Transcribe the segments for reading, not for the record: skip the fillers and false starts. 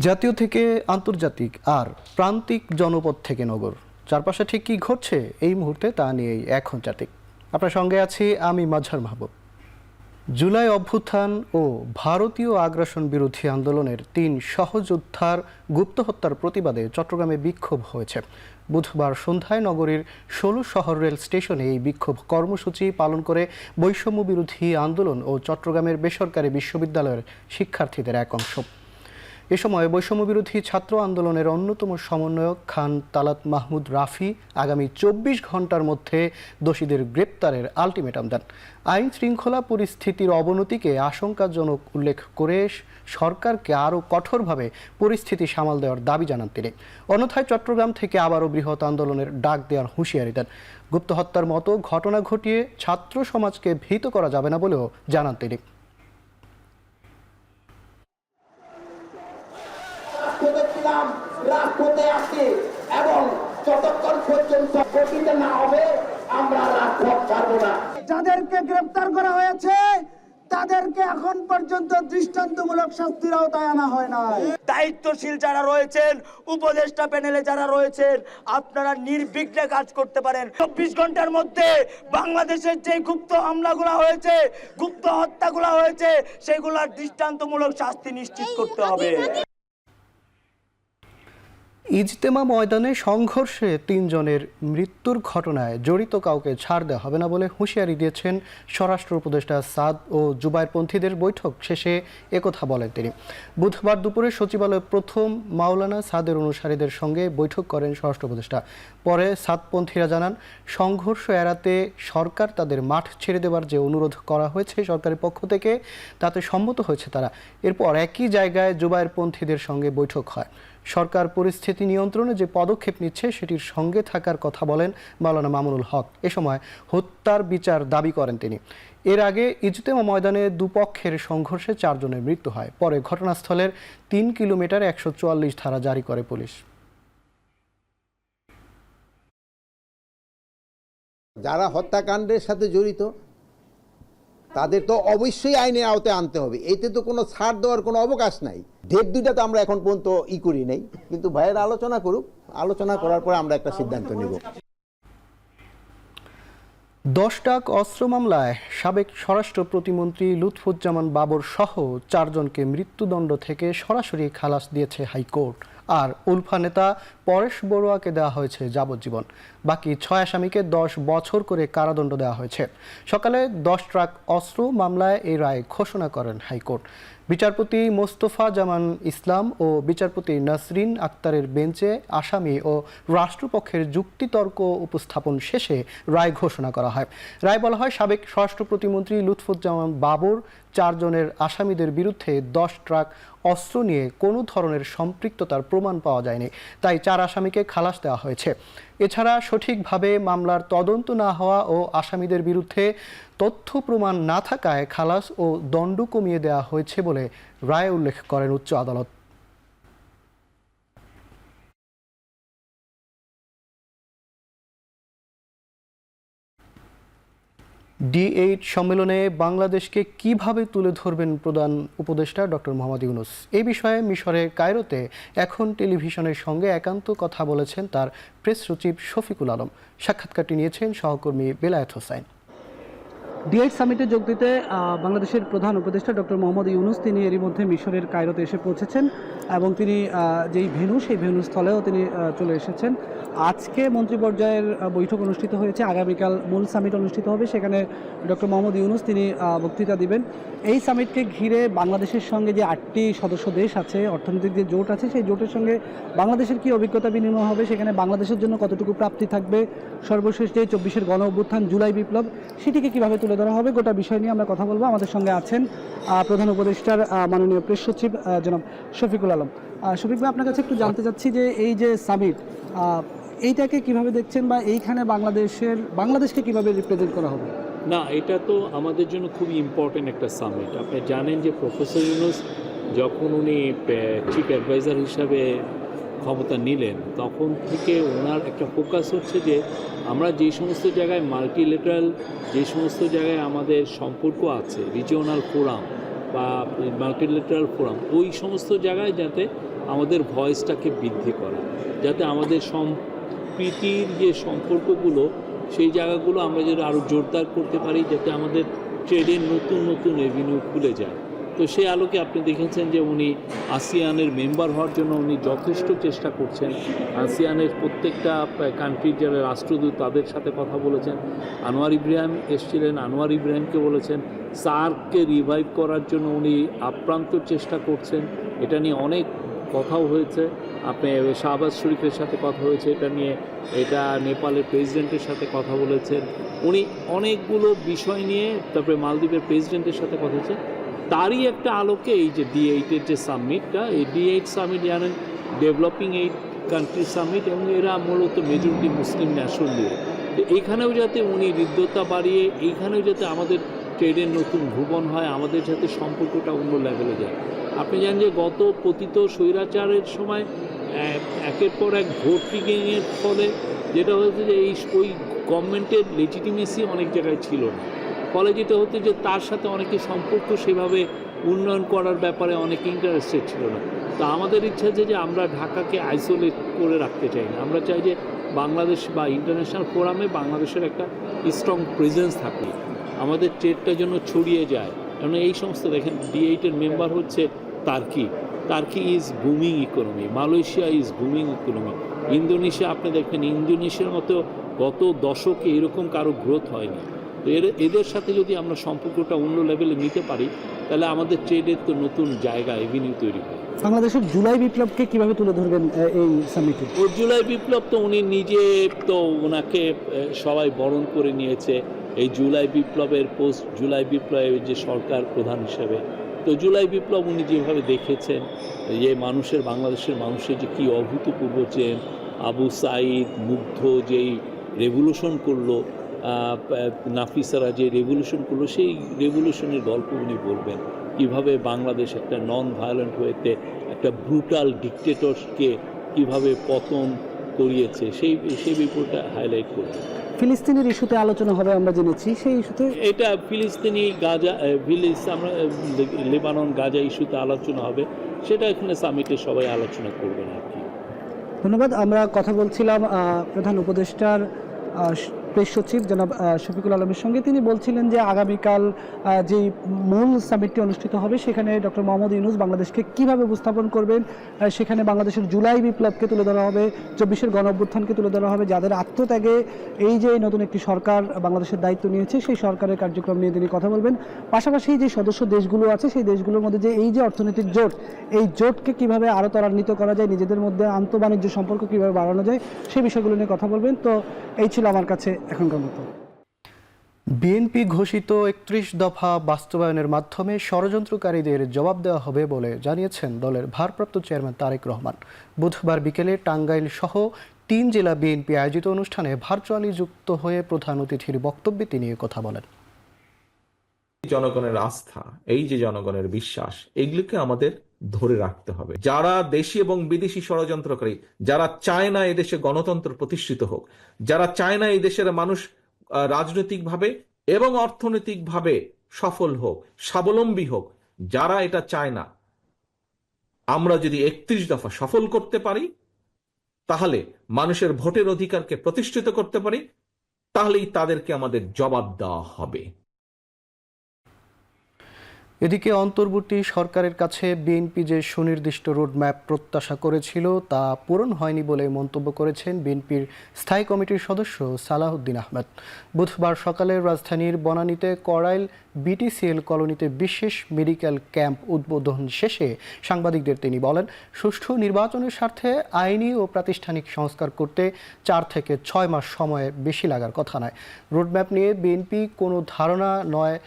জাতীয় থেকে আন্তর্জাতিক আর প্রান্তিক জনপদ থেকে নগর, চারপাশে ঠিক কি ঘটছে এই মুহূর্তে তা নিয়েই এখন জাতিক। আপনার সঙ্গে আছি আমি মাজহার মাহবুব। জুলাই অভ্যুত্থান ও ভারতীয় আগ্রাসন বিরোধী আন্দোলনের ৩ সহযোদ্ধার গুপ্ত হত্যার প্রতিবাদে চট্টগ্রামে বিক্ষোভ হয়েছে। বুধবার সন্ধ্যায় নগরীর ১৬ শহর রেল স্টেশনে এই বিক্ষোভ কর্মসূচি পালন করে বৈষম্য বিরোধী আন্দোলন ও চট্টগ্রামের বেসরকারি বিশ্ববিদ্যালয়ের শিক্ষার্থীদের এক অংশ। এ সময় বৈষম্য বিরোধী ছাত্র আন্দোলনের অন্যতম সমন্বয়ক খান তালাত মাহমুদ রাফি আগামী ২৪ ঘন্টার মধ্যে দোষীদের গ্রেপ্তারের আলটিমেটাম দেন। আইন শৃঙ্খলা পরিস্থিতির অবনতিকে আশঙ্কাজনক উল্লেখ করে সরকারকে আরও কঠোরভাবে পরিস্থিতি সামাল দেওয়ার দাবি জানান তিনি। অন্যথায় চট্টগ্রাম থেকে আবারও বৃহৎ আন্দোলনের ডাক দেওয়ার হুঁশিয়ারি দেন। গুপ্ত হত্যার মতো ঘটনা ঘটিয়ে ছাত্র সমাজকে ভীত করা যাবে না বলেও জানান তিনি। রাজপথে আছি এবং যতক্ষণ পর্যন্ত গঠিত না হবে আমরা রাজপথ ছাড়ব না। যাদেরকে গ্রেফতার করা হয়েছে তাদেরকে এখন পর্যন্ত দৃষ্টান্তমূলক শাস্তির আওতায় আনা হয় না। দায়িত্বশীল যারা রয়েছেন, উপদেষ্টা প্যানেলে যারা রয়েছেন, আপনারা নির্বিঘ্নে কাজ করতে পারেন। ২৪ ঘন্টার মধ্যে বাংলাদেশের যে গুপ্ত হামলাগুলো হয়েছে, গুপ্ত হত্যাগুলো হয়েছে, সেগুলোর দৃষ্টান্তমূলক শাস্তি নিশ্চিত করতে হবে। ইজতেমা ময়দানে সংঘর্ষে ৩ জনের মৃত্যুর ঘটনায় জড়িত কাউকে ছাড় দেওয়া হবে না বলে হুঁশিয়ারি দিয়েছেন স্বরাষ্ট্র উপদেষ্টা সাদ ও জুবায়েরপন্থীদের বৈঠক শেষে একথা বলেন তিনি। বুধবার দুপুরে সচিবালয়ে প্রথম মাওলানা সাদের অনুসারীদের সঙ্গে বৈঠক করেন স্বরাষ্ট্র উপদেষ্টা। পরে সাদপন্থীরা জানান, সংঘর্ষ এড়াতে সরকার তাদের মাঠ ছেড়ে দেওয়ার যে অনুরোধ করা হয়েছে সরকারের পক্ষ থেকে তাতে সম্মত হয়েছে তারা। এরপর একই জায়গায় জুবায়েরপন্থীদের সঙ্গে বৈঠক হয়। সরকার পরিস্থিতি নিয়ন্ত্রণে যে পদক্ষেপ নিচ্ছে সেটির সঙ্গে থাকার কথা বলেন মাওলানা মামুনুল হক। এ সময় হত্যার বিচার দাবি করেন তিনি। এর আগে ইজতেমা ময়দানে দুপক্ষের সংঘর্ষে ৪ জনের মৃত্যু হয়। পরে ঘটনাস্থলের ৩ কিলোমিটার ১৪৪ ধারা জারি করে পুলিশ। যারা হত্যাকাণ্ডের সাথে জড়িত তাদের তো অবশ্যই আইনের আওতায় আনতে হবে। এতে তো কোনো ছাড় দেওয়ার কোনো অবকাশ নাই। ডেট দুইটা তো আমরা এখন পর্যন্ত করি নাই, কিন্তু ভাইয়েরা আলোচনা করুক, আলোচনা করার পরে আমরা একটা সিদ্ধান্ত নেব। ১০ টাক অস্ত্র মামলায় সাবেক স্বরাষ্ট্র প্রতিমন্ত্রী লুৎফুজ্জামান বাবর সহ ৪ জনকে মৃত্যুদণ্ড থেকে সরাসরি খালাস দিয়েছে হাইকোর্ট। আর উলফা নেতা পরেশ বড়ুয়াকে দেওয়া হয়েছে যাবজ্জীবন। বাকি ৬ আসামিকে ১০ বছর করে কারাদণ্ড দেওয়া হয়েছে। সকালে ১০ ট্রাক অস্ত্র মামলায় এই রায় ঘোষণা করেন হাইকোর্ট। বিচারপতি মোস্তফা জামান ইসলাম ও বিচারপতি নাসরিন আক্তারের বেঞ্চে আসামি ও রাষ্ট্রপক্ষের যুক্তিতর্ক উপস্থাপন শেষে রায় ঘোষণা করা হয়। রায় বলা হয়, সাবেক স্বরাষ্ট্র প্রতিমন্ত্রী লুৎফুজ্জামান বাবর ৪ জনের আসামিদের বিরুদ্ধে ১০ ট্রাক অস্ত্র নিয়ে কোনো ধরনের সম্পৃক্ততার প্রমাণ পাওয়া যায়নি, তাই ৪ আসামিকে খালাস দেওয়া হয়েছে। এছাড়া সঠিকভাবে মামলার তদন্ত না হওয়া ও আসামিদের বিরুদ্ধে তথ্য প্রমাণ না থাকায় খালাস ও দণ্ড কমিয়ে দেওয়া হয়েছে বলে রায়ে উল্লেখ করেন উচ্চ আদালত। D8 সম্মেলনে বাংলাদেশকে কিভাবে তুলে ধরবেন প্রধান উপদেষ্টা ডক্টর মোহাম্মদ ইউনূস, এই বিষয়ে মিশরের কায়রোতে এখন টেলিভিশনের সঙ্গে একান্ত কথা বলেছেন তার প্রেস সচিব শফিকুল আলম। সাক্ষাৎকারটি নিয়েছেন সহকর্মী বেলায়েত হোসাইন। D8 সামিটে যোগ দিতে বাংলাদেশের প্রধান উপদেষ্টা ডক্টর মোহাম্মদ ইউনূস তিনি এরই মধ্যে মিশরের কায়রোতে এসে পৌঁছেছেন এবং তিনি যেই ভেন্যু সেই ভেন্যু স্থলেও তিনি চলে এসেছেন। আজকে মন্ত্রী পর্যায়ের বৈঠক অনুষ্ঠিত হয়েছে, আগামীকাল মূল সামিট অনুষ্ঠিত হবে, সেখানে ডক্টর মোহাম্মদ ইউনূস তিনি বক্তৃতা দিবেন। এই সামিটকে ঘিরে বাংলাদেশের সঙ্গে যে 8টি সদস্য দেশ আছে, অর্থনৈতিক যে জোট আছে, সেই জোটের সঙ্গে বাংলাদেশের কি অভিজ্ঞতা বিনিময় হবে, সেখানে বাংলাদেশের জন্য কতটুকু প্রাপ্তি থাকবে, সর্বশেষ যে 24-এর গণ অভ্যুত্থান, জুলাই বিপ্লব, সেটিকে কীভাবে তুলে ধরা হবে, গোটা বিষয় নিয়ে আমরা কথা বলবো। আমাদের সঙ্গে আছেন প্রধান উপদেষ্টার মাননীয় প্রেস সচিব জনাব শফিকুল আলম। শফিক ভাই, আপনার কাছে একটু জানতে চাচ্ছি যে এই যে সামিট, এইটাকে কিভাবে দেখছেন বা এইখানে বাংলাদেশকে কিভাবে রিপ্রেজেন্ট করা হবে? না, এটা তো আমাদের জন্য খুবই ইম্পর্টেন্ট একটা সামিট। আপনি জানেন যে প্রফেসর ইউনূস যখন উনি চিফ অ্যাডভাইজার হিসাবে ক্ষমতা নিলেন, তখন থেকে ওনার একটা ফোকাস হচ্ছে যে আমরা যে সমস্ত জায়গায় মাল্টিলেটারাল, যে সমস্ত জায়গায় আমাদের সম্পর্ক আছে, রিজিওনাল ফোরাম বা মাল্টিলেটারাল ফোরাম, ওই সমস্ত জায়গায় যাতে আমাদের ভয়েসটাকে বৃদ্ধি করা, যাতে আমাদের সম্প্রীতির যে সম্পর্কগুলো সেই জায়গাগুলো আমরা যেন আরও জোরদার করতে পারি, যাতে আমাদের ট্রেডের নতুন নতুন এভিনিউ খুলে যায়। তো সেই আলোকে আপনি দেখেছেন যে উনি আসিয়ানের মেম্বার হওয়ার জন্য উনি যথেষ্ট চেষ্টা করছেন। আসিয়ানের প্রত্যেকটা কান্ট্রির যারা রাষ্ট্রদূত তাদের সাথে কথা বলেছেন। আনোয়ার ইব্রাহিম এসেছিলেন, আনোয়ার ইব্রাহিমকে বলেছেন। সার্ককে রিভাইভ করার জন্য উনি আপ্রান্ত চেষ্টা করছেন, এটা নিয়ে অনেক কথাও হয়েছে। আপনি শাহবাজ শরীফের সাথে কথা হয়েছে এটা নিয়ে, এটা নেপালের প্রেসিডেন্টের সাথে কথা বলেছেন উনি অনেকগুলো বিষয় নিয়ে। তারপরে মালদ্বীপের প্রেসিডেন্টের সাথে কথা হয়েছে। তারই একটা আলোকে এই যে D8-এর যে সামিটটা, এই D8 সামিট জানেন ডেভেলপিং 8 কান্ট্রি সামিট, এবং এরা মূলত মেজরিটি মুসলিম ন্যাশন নিয়ে। তো এইখানেও যাতে উনি হৃদ্যতা বাড়িয়ে, এইখানেও যাতে আমাদের ট্রেডের নতুন ভুবন হয়, আমাদের যাতে সম্পর্কটা অন্য লেভেলে যায়। আপনি জানেন যে গত পতিত স্বৈরাচারের সময় একের পর এক ভোট রিগিংয়ের ফলে যেটা হয়েছে যে ওই গভর্নমেন্টের লেজিটিমেসি অনেক জায়গায় ছিল না। ফলে যেটা হতো যে তার সাথে অনেকে সম্পর্ক সেভাবে উন্নয়ন করার ব্যাপারে অনেকে ইন্টারেস্টেড ছিল না। তো আমাদের ইচ্ছা যে আমরা ঢাকাকে আইসোলেট করে রাখতে চাই না। আমরা চাই যে বাংলাদেশ বা ইন্টারন্যাশনাল ফোরামে বাংলাদেশের একটা স্ট্রং প্রেজেন্স থাকে, আমাদের ট্রেডটা যেন ছড়িয়ে যায়। কারণ এই সমস্ত দেখেন D8-এর মেম্বার হচ্ছে turkey is booming economy, Malaysia is booming economy, Indonesia আপনি দেখবেন ইন্দোনেশিয়ার মতো গত দশকে এরকম কারো গ্রোথ হয়নি। তো এদের সাথে যদি আমরা সম্পর্কটা অন্য লেভেলে নিতে পারি, তাহলে আমাদের ট্রেডের তো নতুন জায়গা এভিনিউ তৈরি হয়। বাংলাদেশের জুলাই বিপ্লবকে কিভাবে তুলে ধরবেন এই সামিটে? ও জুলাই বিপ্লব তো উনি নিজে তো ওনাকে সবাই বরণ করে নিয়েছে এই জুলাই বিপ্লবের পোস্ট জুলাই বিপ্লবের যে সরকার প্রধান হিসেবে। তো জুলাই বিপ্লব উনি যেভাবে দেখেছেন যে বাংলাদেশের মানুষের যে কী অভূতপূর্ব, যে আবু সাইদ মুগ্ধ যেই রেভলিউশন করলো, নাফিসারা যে রেভলিউশন করলো, সেই রেভলিউশনের গল্প উনি বলবেন। কীভাবে বাংলাদেশ একটা নন ভায়োলেন্ট ওয়েতে একটা ব্রুটাল ডিকটেটরকে কীভাবে পতন করিয়েছে, সেই বিষয়টা হাইলাইট করবেন। ফিলিস্তিনের ইস্যুতে আলোচনা হবে আমরা জেনেছি, সেই ইস্যুতে এটা ফিলিস্তিনি গাজা আমরা লেবানন গাজা ইস্যুতে আলোচনা হবে, সেটা এখানে সামিটে সবাই আলোচনা করবেন আর কি। ধন্যবাদ। আমরা কথা বলছিলাম প্রধান উপদেষ্টার প্রেস সচিব জনাব শফিকুল আলমের সঙ্গে। তিনি বলছিলেন যে আগামীকাল যেই মূল সামিটটি অনুষ্ঠিত হবে সেখানে ডক্টর মোহাম্মদ ইউনূস বাংলাদেশকে কীভাবে উপস্থাপন করবেন, সেখানে বাংলাদেশের জুলাই বিপ্লবকে তুলে ধরা হবে, 24-এর গণঅভ্যুত্থানকে তুলে ধরা হবে, যাদের আত্মত্যাগে এই যে নতুন একটি সরকার বাংলাদেশের দায়িত্ব নিয়েছে সেই সরকারের কার্যক্রম নিয়ে তিনি কথা বলবেন। পাশাপাশি যে সদস্য দেশগুলো আছে সেই দেশগুলোর মধ্যে যে এই যে অর্থনৈতিক জোট, এই জোটকে কীভাবে আরও ত্বরান্বিত করা যায়, নিজেদের মধ্যে আন্তঃবাণিজ্য সম্পর্ক কীভাবে বাড়ানো যায়, সেই বিষয়গুলো নিয়ে কথা বলবেন। তো এই ছিল আমার কাছে এখনকার মতো। বিএনপি ঘোষিত 31 দফা বাস্তবায়নের মাধ্যমে ষড়যন্ত্রকারীদের জবাব দেওয়া হবে বলে জানিয়েছেন দলের ভারপ্রাপ্ত চেয়ারম্যান তারেক রহমান। বুধবার বিকেলে টাঙ্গাইল সহ 3 জেলা বিএনপি আয়োজিত অনুষ্ঠানে ভার্চুয়ালি যুক্ত হয়ে প্রধান অতিথির বক্তব্যে তিনি কথা বলেন। জনগণের আস্থা, এই যে জনগণের বিশ্বাস, এগুলিকে আমাদের ধরে রাখতে হবে। যারা দেশি এবং বিদেশি ষড়যন্ত্রকারী, যারা চায় না এদেশে গণতন্ত্র প্রতিষ্ঠিত হোক, যারা চায় না এই দেশের মানুষ রাজনৈতিকভাবে এবং অর্থনৈতিকভাবে সফল হোক, স্বাবলম্বী হোক, যারা এটা চায় না, আমরা যদি 31 দফা সফল করতে পারি, তাহলে মানুষের ভোটের অধিকারকে প্রতিষ্ঠিত করতে পারি, তাহলেই তাদেরকে আমাদের জবাব দেওয়া হবে। এদিকে অন্তর্বর্তী সরকারের কাছে বিএনপি যে সুনির্দিষ্ট রোডম্যাপ প্রত্যাশা করেছিল তা পূরণ হয়নি বলে মন্তব্য করেছেন বিএনপির স্থায়ী কমিটির সদস্য সালাহউদ্দিন আহমেদ। বুধবার সকালে রাজধানীর বনানীতে কড়াইল BTCL কলোনিতে বিশেষ মেডিকেল ক্যাম্প উদ্বোধন শেষে সাংবাদিকদের তিনি বলেন, সুষ্ঠু নির্বাচনের স্বার্থে আইনি ও প্রাতিষ্ঠানিক সংস্কার করতে 4 থেকে 6 মাস সময় বেশি লাগার কথা নয়। রোডম্যাপ নিয়ে বিএনপি কোনো ধারণা নয়,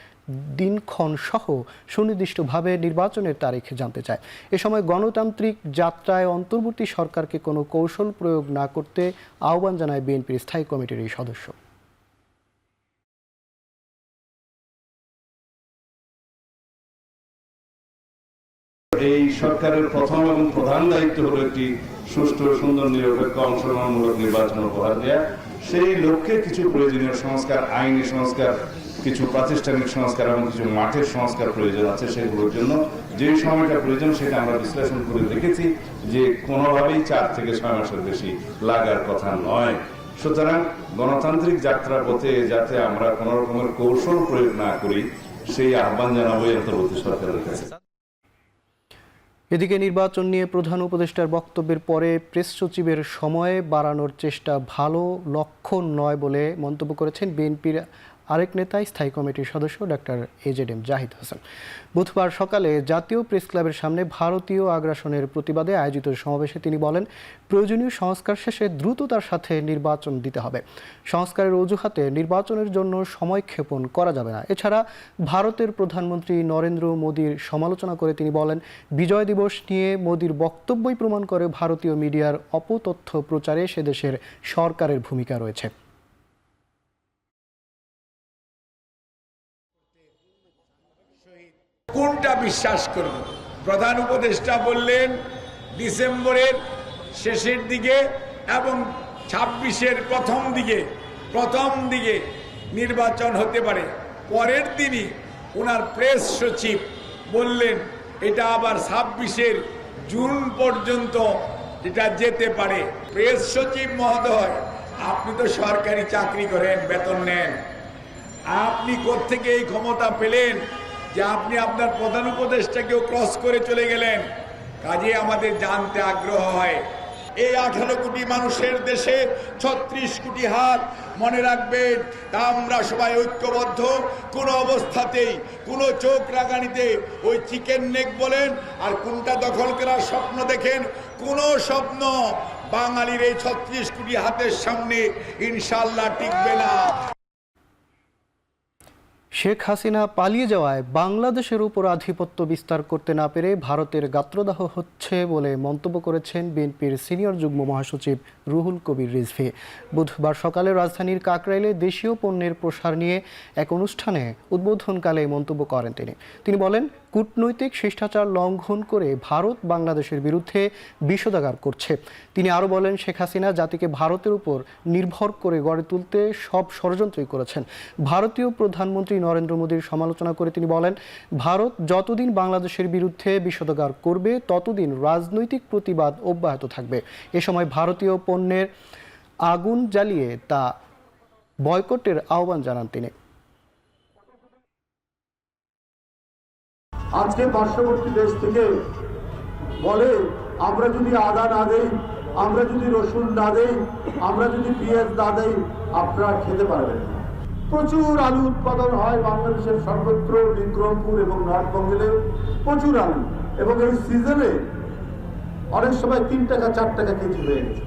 দিনক্ষণ সহ সুনির্দিষ্টভাবে নির্বাচনের তারিখ জানতে চায়। এ সময় গণতান্ত্রিক যাত্রায় অন্তর্বর্তী সরকারকে কোনো কৌশল প্রয়োগ না করতে আহ্বান জানায় বিএনপির স্থায়ী কমিটির এই সদস্য। এই সরকারের প্রথম এবং প্রধান দায়িত্ব হলো একটি সুষ্ঠু, সুন্দর, নিরপেক্ষ, অংশগ্রহণমূলক নির্বাচন উপহার দেওয়া। সেই লক্ষ্যে কিছু প্রয়োজনীয় সংস্কার, আইনি সংস্কার, কিছু প্রাতিষ্ঠানিক সংস্কার এবং কিছু মাঠের সংস্কার প্রয়োজন আছে। সেগুলোর জন্য যে সময়টা প্রয়োজন সেটা আমরা বিশ্লেষণ করে দেখেছি যে কোনোভাবেই 4 থেকে 6 মাসের বেশি লাগার কথা নয়। সুতরাং গণতান্ত্রিক যাত্রার পথে যাতে আমরা কোনো রকমের কৌশল প্রয়োগ না করি সেই আহ্বান জানাবো অন্তর্বর্তী সরকারের কাছে। এদিকে নির্বাচন নিয়ে প্রধান উপদেষ্টার বক্তব্যের পরে প্রেস সচিবের সময় বাড়ানোর চেষ্টা ভালো লক্ষণ নয় বলে মন্তব্য করেছেন বিএনপির আরেক নেতা, স্থায়ী কমিটির সদস্য ডক্টর এজেডএম জাহিদ হোসেন। বুধবার সকালে জাতীয় প্রেস ক্লাবের সামনে ভারতীয় আগ্রাসনের প্রতিবাদে আয়োজিত সমাবেশে তিনি বলেন, প্রয়োজনীয় সংস্কার শেষে দ্রুততার সাথে নির্বাচন দিতে হবে। সংস্কারের অজুহাতে নির্বাচনের জন্য সময়ক্ষেপণ করা যাবে না। এছাড়া ভারতের প্রধানমন্ত্রী নরেন্দ্র মোদীর সমালোচনা করে তিনি বলেন, বিজয় দিবস নিয়ে মোদীর বক্তব্যই প্রমাণ করে ভারতীয় মিডিয়ার অপতথ্য প্রচারে সেদেশের সরকারের ভূমিকা রয়েছে। কোনটা বিশ্বাস করব? প্রধান উপদেষ্টা বললেন ডিসেম্বরের শেষের দিকে এবং 26-এর প্রথম দিকে নির্বাচন হতে পারে। পরের দিনই ওনার প্রেস সচিব বললেন এটা আবার 26-এর জুন পর্যন্ত এটা যেতে পারে। প্রেস সচিব মহোদয়, আপনি তো সরকারি চাকরি করেন, বেতন নেন, আপনি কোত্থেকে এই ক্ষমতা পেলেন যে আপনি আপনার প্রধান উপদেষ্টাকেও ক্রস করে চলে গেলেন? কাজে আমাদের জানতে আগ্রহ হয়, এই 18 কোটি মানুষের দেশে 36 কোটি হাত, মনে রাখবেন আমরা সবাই ঐক্যবদ্ধ। কোনো অবস্থাতেই কোনো চোখ রাগানিতে ওই চিকেন নেক বলেন আর কোনটা দখল করার স্বপ্ন দেখেন, কোনো স্বপ্ন বাঙালির এই 36 কোটি হাতের সামনে ইনশাল্লাহ টিকবে না। শেখ হাসিনা পালিয়ে যাওয়ায় বাংলাদেশের উপর আধিপত্য বিস্তার করতে না পেরে ভারতের গাত্রদাহ হচ্ছে বলে মন্তব্য করেছেন বিএনপির সিনিয়র যুগ্ম মহাসচিব রুহুল কবির রিজভী। বুধবার সকালে রাজধানীর কাকরাইলে দেশীয় পণ্যের প্রসার নিয়ে এক অনুষ্ঠানে উদ্বোধনকালে মন্তব্য করেন তিনি বলেন, কূটনৈতিক শিষ্টাচার লঙ্ঘন করে ভারত বাংলাদেশের বিরুদ্ধে বিষোদাগার করছে। তিনি আরও বলেন, শেখ হাসিনা জাতিকে ভারতের উপর নির্ভর করে গড়ে তুলতে সব ষড়যন্ত্রই করেছেন। ভারতীয় প্রধানমন্ত্রী নরেন্দ্র মোদীর সমালোচনা করে তিনি বলেন, ভারত যতদিন বাংলাদেশের বিরুদ্ধে বিষোদাগার করবে ততদিন রাজনৈতিক প্রতিবাদ অব্যাহত থাকবে। এ সময় ভারতীয় পণ্যের আগুন জ্বালিয়ে তা বয়কটের আহ্বান জানান তিনি। আজকে পার্শ্ববর্তী দেশ থেকে বলে, আমরা যদি আদা না দেই, আমরা যদি রসুন না দেই, আমরা যদি পেঁয়াজ না দেই, আপনারা খেতে পারবেন না। প্রচুর আলু উৎপাদন হয় বাংলাদেশের সর্বত্র, বিক্রমপুর এবং নর্থ বেঙ্গলে প্রচুর আলু, এবং এই সিজনে অনেক সময় 3 টাকা 4 টাকা কেজি হয়ে গেছে।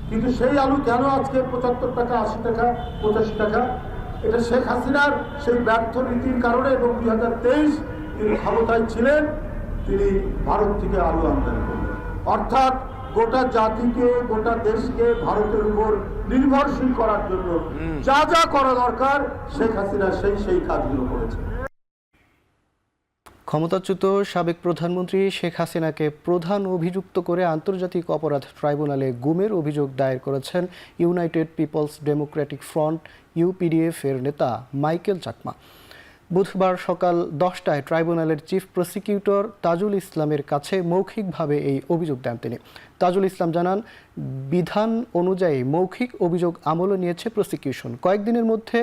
কিন্তু সেই আলু কেন আজকে 75 টাকা, 80 টাকা, 85 টাকা? এটা শেখ হাসিনার সেই ব্যর্থ নীতির কারণে, এবং 2023 তিনি ক্ষমতায় ছিলেন, তিনি ভারত থেকে আলু আমদানি করলেন। অর্থাৎ গোটা জাতিকে, গোটা দেশকে ভারতের উপর নির্ভরশীল করার জন্য যা যা করা দরকার শেখ হাসিনা সেই কাজগুলো করেছে। ক্ষমতাচ্যুত সাবেক প্রধানমন্ত্রী শেখ হাসিনাকে প্রধান অভিযুক্ত করে আন্তর্জাতিক অপরাধ ট্রাইব্যুনালে গুমের অভিযোগ দায়ের করেছেন united peoples democratic front UPDF এর নেতা মাইকেল চাকমা। বুধবার সকাল 10টায় ট্রাইব্যুনালের চিফ প্রসিকিউটর তাজুল ইসলামের কাছে মৌখিকভাবে এই অভিযোগ দেন তিনি। তাজুল ইসলাম জানান, বিধান অনুযায়ী মৌখিক অভিযোগ আমলে নিয়েছে প্রসিকিউশন। কয়েকদিনের মধ্যে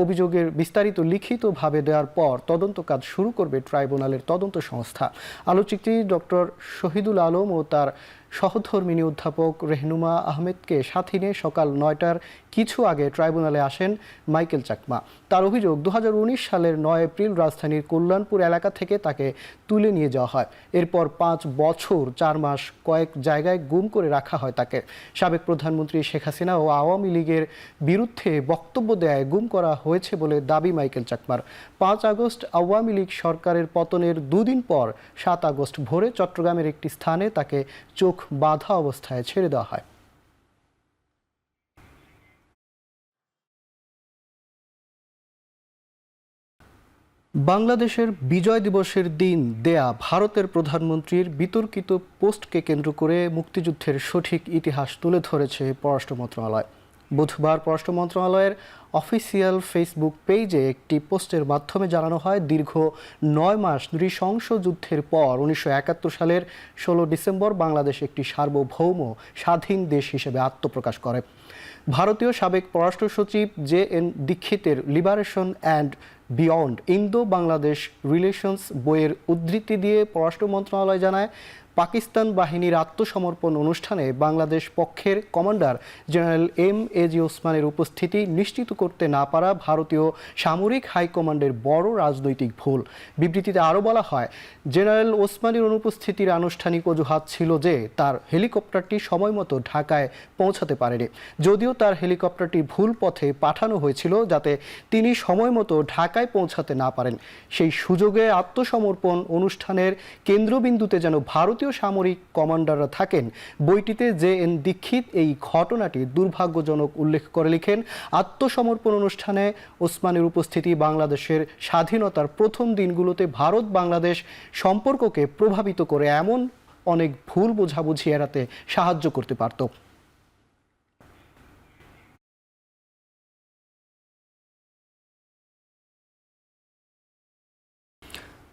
অভিযোগের বিস্তারিত লিখিতভাবে দেওয়ার পর তদন্ত কাজ শুরু করবে ট্রাইব্যুনালের তদন্ত সংস্থা। আলোচকটি ডক্টর শহীদুল আলম ও তার সহধর্মিনী অধ্যাপক রেহনুমা আহমেদকে সাথে নিয়ে সকাল 9টার কিছু আগে ট্রাইব্যুনালে আসেন মাইকেল চাকমা। তার অভিযোগ, 2019 সালের 9 এপ্রিল রাজধানীর কল্যাণপুর এলাকা থেকে তাকে তুলে নিয়ে যাওয়া হয়। এরপর 5 বছর 4 মাস কয়েক জায়গায় গুম করে রাখা হয় তাকে। সাবেক প্রধানমন্ত্রী শেখ হাসিনা ও আওয়ামী লীগের বিরুদ্ধে বক্তব্য দেয় গুম করা হয়েছে বলে দাবি মাইকেল চাকমার। 5 আগস্ট আওয়ামী লীগ সরকারের পতনের 2 দিন পর 7 আগস্ট ভোরে চট্টগ্রামের একটি স্থানে তাকে চোখ বাঁধা অবস্থায় ছেড়ে দেওয়া হয়। বাংলাদেশের বিজয় দিবসের দিন দেয়া ভারতের প্রধানমন্ত্রীর বিতর্কিত পোস্টকে কেন্দ্র করে মুক্তিযুদ্ধের সঠিক ইতিহাস তুলে ধরেছে পররাষ্ট্র মন্ত্রণালয়। বুধবার পররাষ্ট্র মন্ত্রণালয়ের অফিসিয়াল ফেসবুক পেজে একটি পোস্টের মাধ্যমে জানানো হয়, দীর্ঘ 9 মাস নৃশংস যুদ্ধের পর 1971 সালের 16 ডিসেম্বর বাংলাদেশ একটি সার্বভৌম স্বাধীন দেশ হিসেবে আত্মপ্রকাশ করে। ভারতীয় সাবেক পররাষ্ট্র সচিব JN দীক্ষিতের liberation and beyond Indo Bangladesh relations বইয়ের উদ্ধৃতি দিয়ে পররাষ্ট্র মন্ত্রণালয় জানায়, পাকিস্তান বাহিনীর আত্মসমর্পণ অনুষ্ঠানে বাংলাদেশ পক্ষের কমান্ডার জেনারেল MAG ওসমানের উপস্থিতি নিশ্চিত করতে না পারা ভারতীয় সামরিক হাইকমান্ডের বড় রাজনৈতিক ভুল। বিবৃতিতে আরও বলা হয়, জেনারেল ওসমানের অনুপস্থিতির আনুষ্ঠানিক অজুহাত ছিল যে তার হেলিকপ্টারটি সময়মতো ঢাকায় পৌঁছাতে পারেনি, যদিও তার হেলিকপ্টারটি ভুল পথে পাঠানো হয়েছিল যাতে তিনি সময়মতো ঢাকায় পৌঁছাতে না পারেন। সেই সুযোগে আত্মসমর্পণ অনুষ্ঠানের কেন্দ্রবিন্দুতে যেন ভারতীয় সামরিক কমান্ডাররা থাকেন। বইটিতে JN দীক্ষিত এই ঘটনাটি দুর্ভাগ্যজনক উল্লেখ করে লিখেন, আত্মসমর্পণ অনুষ্ঠানে ওসমানের উপস্থিতি বাংলাদেশের স্বাধীনতার প্রথম দিনগুলোতে ভারত বাংলাদেশ সম্পর্ককে প্রভাবিত করে এমন অনেক ভুল বোঝাবুঝি এড়াতে সাহায্য করতে পারত।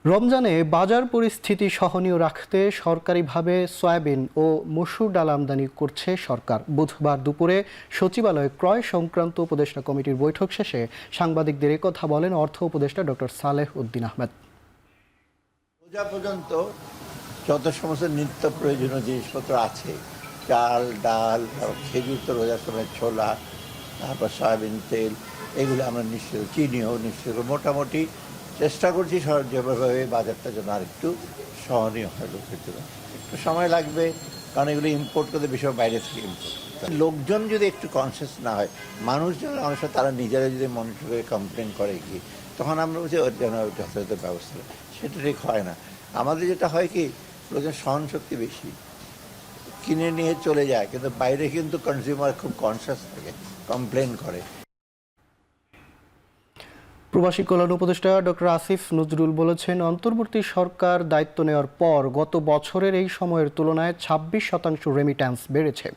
রমজানে বাজার পরিস্থিতি সহনীয় রাখতে সরকারিভাবে সয়াবিন ও মসুর ডাল আমদানি করছে সরকার। বুধবার দুপুরে সচিবালয়ে ক্রয় সংক্রান্ত উপদেষ্টা কমিটির বৈঠক শেষে সাংবাদিকদের একথা বলেন অর্থ উপদেষ্টা ডক্টর সালেহ উদ্দিন আহমেদ। রোজা পর্যন্ত যত সমস্ত নিত্য প্রয়োজনীয় জিনিসপত্র আছে, চাল, ডাল, খেজুর তো রোজার সময়, ছোলা, তারপর সয়াবিন তেল, এগুলো আমরা নিশ্চয়, চিনিও নিশ্চয়, মোটামুটি চেষ্টা করছি যেভাবে বাজারটা যেন আর একটু সহনীয় হয় লোকের জন্য। একটু সময় লাগবে, কারণ এগুলো ইম্পোর্ট করতে বেশি বাইরে থেকে ইম্পোর্ট। লোকজন যদি একটু কনসিয়াস না হয়, মানুষ যেন অনেক সময় তারা নিজেরা যদি মনিটর করে কমপ্লেন করে গিয়ে, তখন আমরা বলছি ওর যেন যথাযথ ব্যবস্থা, সেটা ঠিক হয় না। আমাদের যেটা হয় কি, লোকের সহনশক্তি বেশি, কিনে নিয়ে চলে যায়, কিন্তু বাইরে কিন্তু কনজিউমার খুব কনসিয়াস থাকে, কমপ্লেন করে। প্রবাসী কল্যাণ উপদেষ্টা ডক্টর আসিফ নজরুল বলেছেন, অন্তর্বর্তী সরকার দায়িত্ব নেওয়ার পর গত বছরের এই সময়ের তুলনায় 26% রেমিট্যান্স বেড়েছে।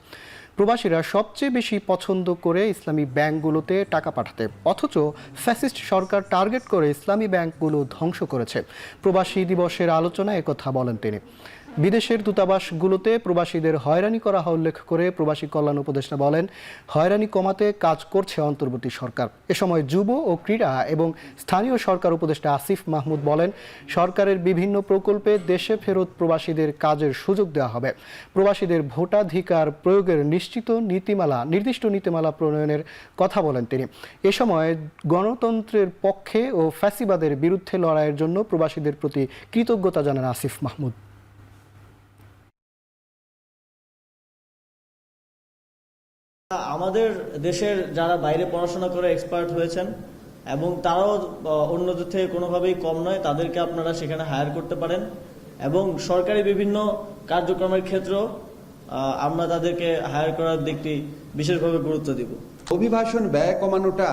প্রবাসীরা সবচেয়ে বেশি পছন্দ করে ইসলামী ব্যাংকগুলোতে টাকা পাঠাতে, অথচ ফ্যাসিস্ট সরকার টার্গেট করে ইসলামী ব্যাংকগুলো ধ্বংস করেছে। প্রবাসী দিবসের আলোচনায় একথা বলেন তিনি। বিদেশের দূতাবাসগুলোতে প্রবাসীদের হয়রানি করা উল্লেখ করে প্রবাসী কল্যাণ উপদেষ্টা বলেন, হয়রানি কমাতে কাজ করছে অন্তর্বর্তী সরকার। এ সময় যুব ও ক্রীড়া এবং স্থানীয় সরকার উপদেষ্টা আসিফ মাহমুদ বলেন, সরকারের বিভিন্ন প্রকল্পে দেশে ফেরত প্রবাসীদের কাজের সুযোগ দেওয়া হবে। প্রবাসীদের ভোটাধিকার প্রয়োগের নির্দিষ্ট নীতিমালা প্রণয়নের কথা বলেন তিনি। এ সময় গণতন্ত্রের পক্ষে ও ফ্যাসিবাদের বিরুদ্ধে লড়াইয়ের জন্য প্রবাসীদের প্রতি কৃতজ্ঞতা জানান আসিফ মাহমুদ। আমাদের দেশের যারা বাইরে পড়াশোনা করে এক্সপার্ট হয়েছেন এবং তারাও অন্যদের থেকে কোনোভাবেই কম নয়, তাদেরকে আপনারা সেখানে হায়ার করতে পারেন এবং সরকারি বিভিন্ন কার্যক্রমের ক্ষেত্রেও আমরা তাদেরকে হায়ার করার দিকটি বিশেষভাবে গুরুত্ব দিব। অভিবাসন ব্যয় কমানোটা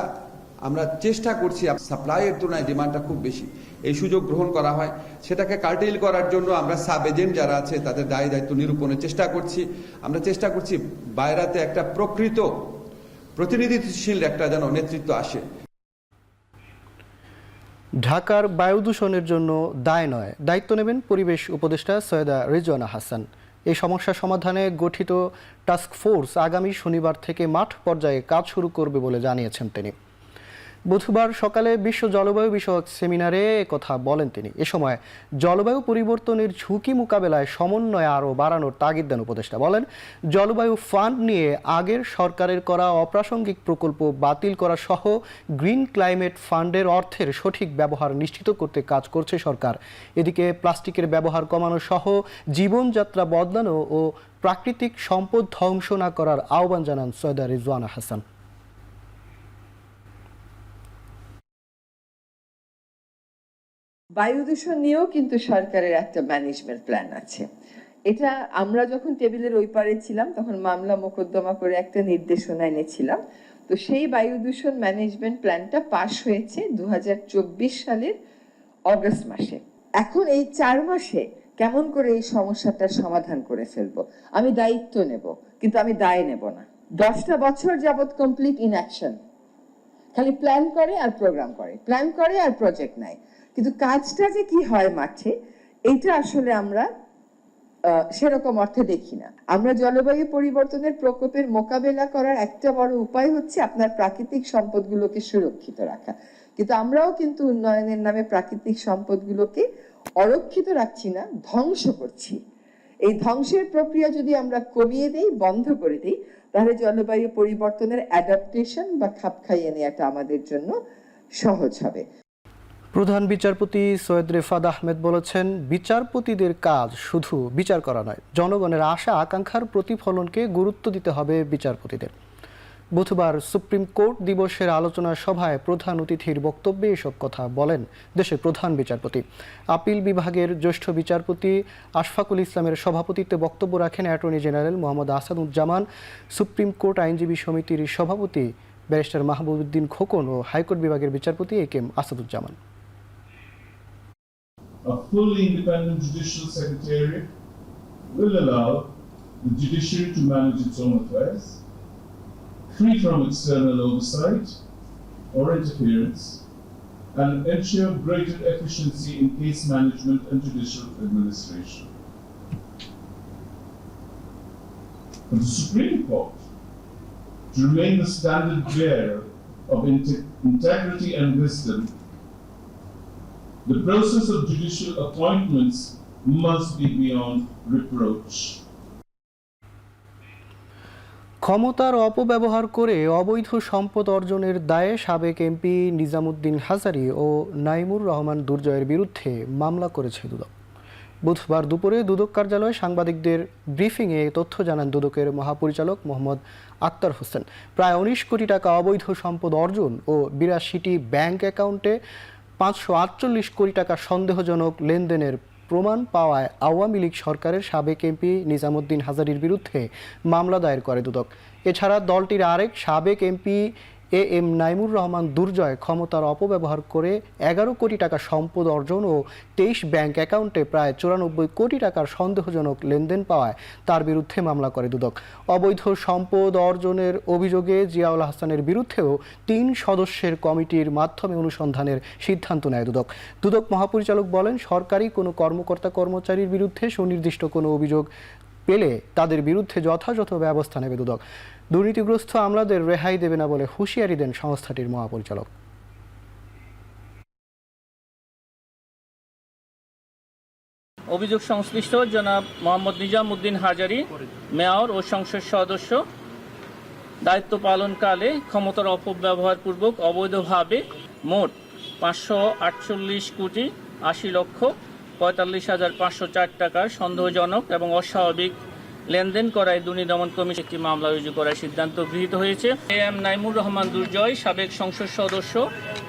আমরা চেষ্টা করছি, সাপ্লাইয়ের তুলনায় ডিমান্ডটা খুব বেশি, এই সুযোগ গ্রহণ করা হয়, সেটাকে কার্টেল করার জন্য আমরা সাব এজেন্ট যারা আছে তাদের দায় দায়িত্ব নিরূপণের চেষ্টা করছি। আমরা চেষ্টা করছি বাইরেতে একটা প্রকৃত প্রতিনিধিত্বশীল একটা যেন নেতৃত্ব আসে। ঢাকার বায়ু দূষণের জন্য দায় নয়, দায়িত্ব নেবেন পরিবেশ উপদেষ্টা সৈয়দা রিজওয়ানা হাসান। এই সমস্যা সমাধানে গঠিত টাস্ক ফোর্স আগামী শনিবার থেকে মাঠ পর্যায়ে কাজ শুরু করবে বলে জানিয়েছেন তিনি। বুধবার সকালে বিশ্ব জলবায়ু বিষয়ক সেমিনারে কথা বলেন তিনি। এ সময় জলবায়ু পরিবর্তনের ঝুঁকি মোকাবেলায় সমন্বয় আরও বাড়ানোর তাগিদ দেন উপদেষ্টা। বলেন, জলবায়ু ফান্ড নিয়ে আগের সরকারের করা অপ্রাসঙ্গিক প্রকল্প বাতিল করা সহ গ্রিন ক্লাইমেট ফান্ডের অর্থের সঠিক ব্যবহার নিশ্চিত করতে কাজ করছে সরকার। এদিকে প্লাস্টিকের ব্যবহার কমানো সহ জীবনযাত্রা বদলানো ও প্রাকৃতিক সম্পদ ধ্বংস না করার আহ্বান জানান সৈয়দা রিজওয়ানা হাসান। বায়ু দূষণ নিয়েও কিন্তু সরকারের একটা ম্যানেজমেন্ট প্ল্যান আছে। এটা আমরা যখন টেবিলের ওই পারে ছিলাম তখন মামলা মোকদ্দমা করে একটা নির্দেশনা এনেছিলাম। তো সেই বায়ু দূষণ ম্যানেজমেন্ট প্ল্যানটা পাশ হয়েছে 2024 সালের অগস্ট মাসে। এখন এই 4 মাসে কেমন করে এই সমস্যাটার সমাধান করে ফেলবো, আমি দায়িত্ব নেব, কিন্তু আমি দায় নেব না। 10টা বছর যাবত কমপ্লিট ইনঅ্যাকশন, খালি প্ল্যান করে আর প্রোগ্রাম করে, প্ল্যান করে আর প্রজেক্ট নাই, কিন্তু কাজটা যে কি হয় মাঠে এটা আসলে আমরা সেরকম অর্থে দেখি না। আমরা জলবায়ু পরিবর্তনের প্রকোপের মোকাবেলা করার একটা বড় উপায় হচ্ছে আপনার প্রাকৃতিক সম্পদগুলোকে সুরক্ষিত রাখা, কিন্তু আমরাও কিন্তু উন্নয়নের নামে প্রাকৃতিক সম্পদগুলোকে অরক্ষিত রাখছি না, ধ্বংস করছি। এই ধ্বংসের প্রক্রিয়া যদি আমরা কমিয়ে দেই, বন্ধ করে দিই, তাহলে জলবায়ু পরিবর্তনের অ্যাডাপ্টেশন বা খাপ খাইয়ে নেওয়াটা আমাদের জন্য সহজ হবে। প্রধান বিচারপতি সৈয়দ রেফাত আহমেদ বলেছেন, বিচারপতিদের কাজ শুধু বিচার করা নয়, জনগণের আশা আকাঙ্ক্ষার প্রতিফলনকে গুরুত্ব দিতে হবে বিচারপতিদের। বুধবার সুপ্রিম কোর্ট দিবসের আলোচনা সভায় প্রধান অতিথির বক্তব্যে এসব কথা বলেন দেশের প্রধান বিচারপতি। আপিল বিভাগের জ্যেষ্ঠ বিচারপতি আশফাকুল ইসলামের সভাপতিত্বে বক্তব্য রাখেন attorney general Mohammad Asaduzzaman, supreme court আইনজীবী সমিতির সভাপতি ব্যারিস্টার মাহবুবউদ্দিন খোকন ও হাইকোর্ট বিভাগের বিচারপতি A K M. Asaduzzaman. A fully independent judicial secretariat will allow the judiciary to manage its own affairs, free from external oversight or interference, and ensure greater efficiency in case management and judicial administration. For the Supreme Court to remain the standard bearer of integrity and wisdom, the process of judicial appointments must be beyond reproach. ক্ষমতার অপব্যবহার করে অবৈধ সম্পদ অর্জনের দায়ে সাবেক MP Nizamuddin হাজারী ও নাইমুর রহমান দুর্জয়ের বিরুদ্ধে মামলা করেছে দুদক। বুধবার দুপুরে দুদক কার্যালয়ে সাংবাদিকদের ব্রিফিংয়ে তথ্য জানান দুদকের মহাপরিচালক মোহাম্মদ আক্তার হোসেন। প্রায় 19 কোটি টাকা অবৈধ সম্পদ অর্জন ও 82টি ব্যাংক অ্যাকাউন্টে 548 কোটি টাকা সন্দেহজনক লেনদেনের প্রমাণ পাওয়ায় আওয়ামী লীগ সরকারের সাবেক এমপি নিজামুদ্দিন হাজারীর বিরুদ্ধে মামলা দায়ের করে দুদক। এছাড়া দলটির আরেক সাবেক এমপি এ.এম. নাইমুর রহমান দুর্জয় ক্ষমতার অপব্যবহার করে 11 কোটি টাকা সম্পদ অর্জন ও 23 ব্যাংক অ্যাকাউন্টে প্রায় 94 কোটি টাকার সন্দেহজনক লেনদেন পাওয়ায় তার বিরুদ্ধে মামলা করে দুদক। অবৈধ সম্পদ অর্জনের অভিযোগে জিয়াউল হাসানের বিরুদ্ধেও 3 সদস্যের কমিটির মাধ্যমে অনুসন্ধানের সিদ্ধান্ত নেয় দুদক। দুদক মহাপরিচালক বলেন, সরকারি কোনো কর্মকর্তা কর্মচারীর বিরুদ্ধে সুনির্দিষ্ট কোনো অভিযোগ পেলে তাদের বিরুদ্ধে যথাযথ ব্যবস্থা নেবে দুদক। দুর্নীতিগ্রস্ত আমলাদের রেহাই দেবে না বলে হুঁশিয়ারি দেন সংস্থাটির মহাপরিচালক। অভিযোগ সংশ্লিষ্ট জনাব মোহাম্মদ নিজামুদ্দিন হাজারী, মেয়র ও সংসদ সদস্য দায়িত্ব পালনকালে ক্ষমতার অপব্যবহারপূর্বক অবৈধভাবে মোট 548 কোটি 80 লক্ষ 45,504 টাকার সন্দেহজনক এবং অস্বাভাবিক লেনদেন করায় দুর্নীতি দমন কমিশন একটি মামলা রুজু করার সিদ্ধান্ত গৃহীত হয়েছে। এ.এম. নাইমুর রহমান দুর্জয়, সাবেক সংসদ সদস্য,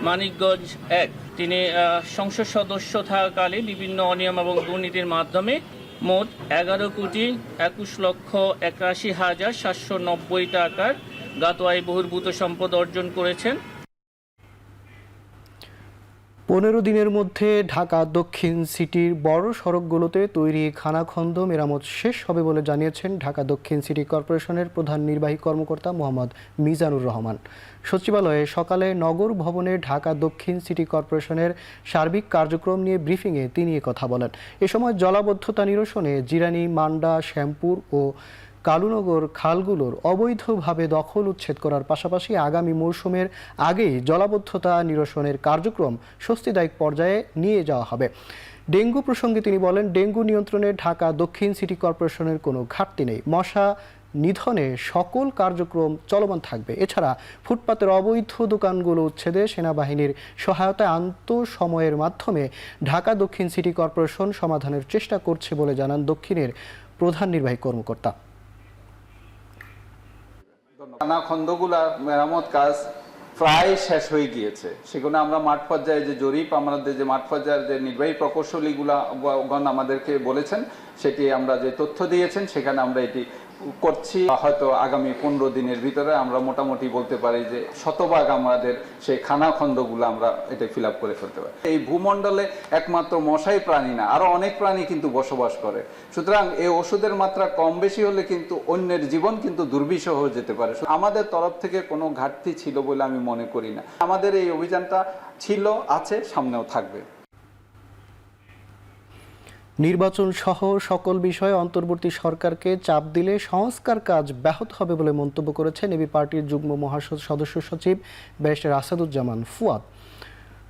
মানিকগঞ্জ 1, তিনি সংসদ সদস্য থাকাকালে বিভিন্ন অনিয়ম এবং দুর্নীতির মাধ্যমে মোট 11 কোটি 21 লক্ষ 81,790 টাকার জ্ঞাত আয় বহির্ভূত সম্পদ অর্জন করেছেন। 15 দিনের মধ্যে ঢাকা দক্ষিণ সিটির বড় সড়কগুলোতে তৈরি খানাখন্দ মেরামত শেষ হবে বলে জানিয়েছেন ঢাকা দক্ষিণ সিটি কর্পোরেশনের প্রধান নির্বাহী কর্মকর্তা মোহাম্মদ মিজানুর রহমান। সচিবালয়ে সকালে নগর ভবনে ঢাকা দক্ষিণ সিটি কর্পোরেশনের সার্বিক কার্যক্রম নিয়ে ব্রিফিংয়ে তিনি কথা বলেন। এ সময় জলাবদ্ধতা নিরসনে জিরানী, মান্ডা, শ্যামপুর ও কালুনগর খালগুলোর অবৈধভাবে দখল উচ্ছেদ করার পাশাপাশি আগামী মৌসুমের আগেই জলাবদ্ধতা নিরসনের কার্যক্রম স্বস্তিদায়ক পর্যায়ে নিয়ে যাওয়া হবে। ডেঙ্গু প্রসঙ্গে তিনি বলেন, ডেঙ্গু নিয়ন্ত্রণে ঢাকা দক্ষিণ সিটি কর্পোরেশনের কোনো ঘাটতি নেই। মশা নিধনে সকল কার্যক্রম চলমান থাকবে। এছাড়া ফুটপাতের অবৈধ দোকানগুলো উচ্ছেদে সেনাবাহিনীর সহায়তায় আন্তঃসময়ের মাধ্যমে ঢাকা দক্ষিণ সিটি কর্পোরেশন সমাধানের চেষ্টা করছে বলে জানান দক্ষিণের প্রধান নির্বাহী কর্মকর্তা। খানাখন্দগুলা মেরামত কাজ প্রায় শেষ হয়ে গিয়েছে। সেগুলো আমরা মাঠ পর্যায়ে যে জরিপ, আমাদের যে মাঠ পর্যায়ের যে নির্বাহী প্রকৌশলীগণ আমাদেরকে বলেছেন, সেটি আমরা যে তথ্য দিয়েছেন সেখানে আমরা এটি করছি। হয়তো আগামী 15 দিনের ভিতরে আমরা মোটামুটি বলতে পারি যে শতভাগ আমাদের সেই খানাখন্দগুলো আমরা এটা ফিল আপ করে ফেলতে পারি। এই ভূমণ্ডলে একমাত্র মশাই প্রাণী না, আরো অনেক প্রাণী কিন্তু বসবাস করে। সুতরাং এই ওষুধের মাত্রা কম বেশি হলে কিন্তু অন্যের জীবন কিন্তু দুর্বিষহ হয়ে যেতে পারে। আমাদের তরফ থেকে কোনো ঘাটতি ছিল বলে আমি মনে করি না। আমাদের এই অভিযানটা ছিল, আছে, সামনেও থাকবে। নির্বাচন সহ সকল বিষয়ে অন্তর্বর্তী সরকারকে চাপ দিলে সংস্কার কাজ ব্যাহত হবে বলে মন্তব্য করেছেন এবি পার্টির যুগ্ম সদস্য সচিব ব্যারিস্টার আসাদুজ্জামান ফুয়াদ।